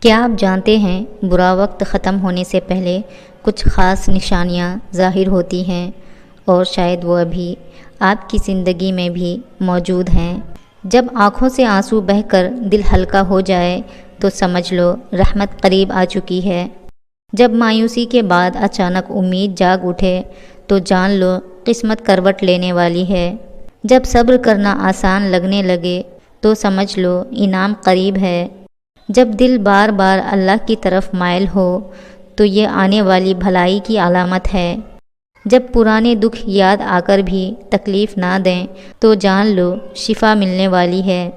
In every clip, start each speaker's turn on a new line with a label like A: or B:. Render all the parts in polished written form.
A: کیا آپ جانتے ہیں برا وقت ختم ہونے سے پہلے کچھ خاص نشانیاں ظاہر ہوتی ہیں اور شاید وہ ابھی آپ کی زندگی میں بھی موجود ہیں۔ جب آنکھوں سے آنسو بہہ کر دل ہلکا ہو جائے تو سمجھ لو رحمت قریب آ چکی ہے۔ جب مایوسی کے بعد اچانک امید جاگ اٹھے تو جان لو قسمت کروٹ لینے والی ہے۔ جب صبر کرنا آسان لگنے لگے تو سمجھ لو انعام قریب ہے۔ جب دل بار بار اللہ کی طرف مائل ہو تو یہ آنے والی بھلائی کی علامت ہے۔ جب پرانے دکھ یاد آ کر بھی تکلیف نہ دیں تو جان لو شفا ملنے والی ہے۔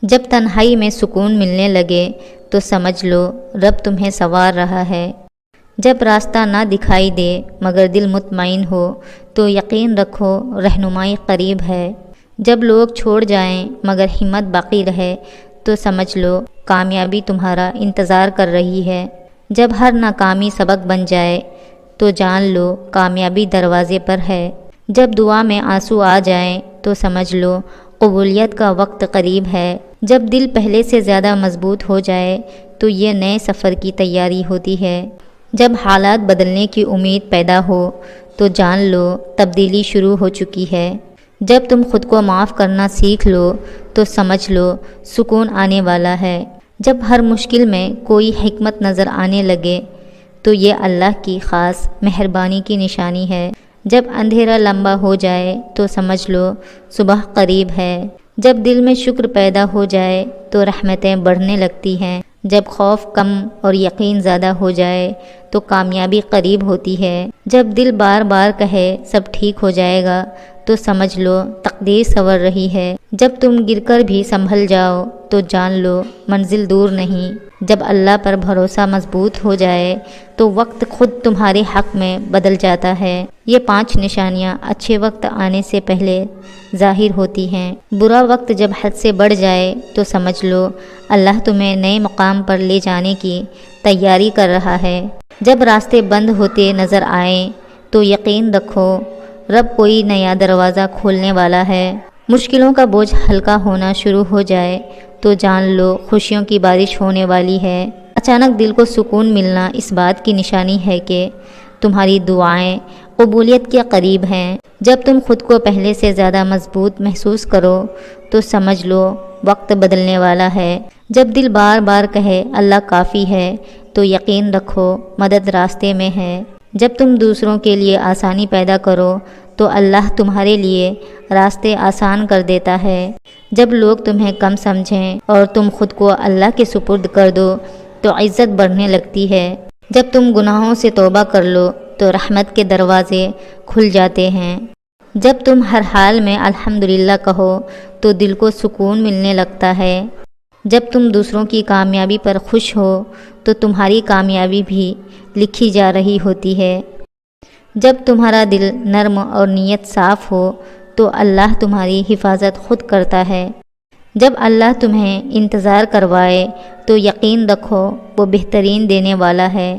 A: جب تنہائی میں سکون ملنے لگے تو سمجھ لو رب تمہیں سنوار رہا ہے۔ جب راستہ نہ دکھائی دے مگر دل مطمئن ہو تو یقین رکھو رہنمائی قریب ہے۔ جب لوگ چھوڑ جائیں مگر ہمت باقی رہے تو سمجھ لو کامیابی تمہارا انتظار کر رہی ہے۔ جب ہر ناکامی سبق بن جائے تو جان لو کامیابی دروازے پر ہے۔ جب دعا میں آنسو آ جائیں تو سمجھ لو قبولیت کا وقت قریب ہے۔ جب دل پہلے سے زیادہ مضبوط ہو جائے تو یہ نئے سفر کی تیاری ہوتی ہے۔ جب حالات بدلنے کی امید پیدا ہو تو جان لو تبدیلی شروع ہو چکی ہے۔ جب تم خود کو معاف کرنا سیکھ لو تو سمجھ لو سکون آنے والا ہے۔ جب ہر مشکل میں کوئی حکمت نظر آنے لگے تو یہ اللہ کی خاص مہربانی کی نشانی ہے۔ جب اندھیرا لمبا ہو جائے تو سمجھ لو صبح قریب ہے۔ جب دل میں شکر پیدا ہو جائے تو رحمتیں بڑھنے لگتی ہیں۔ جب خوف کم اور یقین زیادہ ہو جائے تو کامیابی قریب ہوتی ہے۔ جب دل بار بار کہے سب ٹھیک ہو جائے گا تو سمجھ لو تقدیر سنور رہی ہے۔ جب تم گر کر بھی سنبھل جاؤ تو جان لو منزل دور نہیں۔ جب اللہ پر بھروسہ مضبوط ہو جائے تو وقت خود تمہارے حق میں بدل جاتا ہے۔ یہ 5 نشانیاں اچھے وقت آنے سے پہلے ظاہر ہوتی ہیں۔ برا وقت جب حد سے بڑھ جائے تو سمجھ لو اللہ تمہیں نئے مقام پر لے جانے کی تیاری کر رہا ہے۔ جب راستے بند ہوتے نظر آئیں تو یقین رکھو رب کوئی نیا دروازہ کھولنے والا ہے۔ مشکلوں کا بوجھ ہلکا ہونا شروع ہو جائے تو جان لو خوشیوں کی بارش ہونے والی ہے۔ اچانک دل کو سکون ملنا اس بات کی نشانی ہے کہ تمہاری دعائیں قبولیت کے قریب ہیں۔ جب تم خود کو پہلے سے زیادہ مضبوط محسوس کرو تو سمجھ لو وقت بدلنے والا ہے۔ جب دل بار بار کہے اللہ کافی ہے تو یقین رکھو مدد راستے میں ہے۔ جب تم دوسروں کے لیے آسانی پیدا کرو تو اللہ تمہارے لیے راستے آسان کر دیتا ہے۔ جب لوگ تمہیں کم سمجھیں اور تم خود کو اللہ کے سپرد کر دو تو عزت بڑھنے لگتی ہے۔ جب تم گناہوں سے توبہ کر لو تو رحمت کے دروازے کھل جاتے ہیں۔ جب تم ہر حال میں الحمدللہ کہو تو دل کو سکون ملنے لگتا ہے۔ جب تم دوسروں کی کامیابی پر خوش ہو تو تمہاری کامیابی بھی لکھی جا رہی ہوتی ہے۔ جب تمہارا دل نرم اور نیت صاف ہو تو اللہ تمہاری حفاظت خود کرتا ہے۔ جب اللہ تمہیں انتظار کروائے تو یقین رکھو وہ بہترین دینے والا ہے۔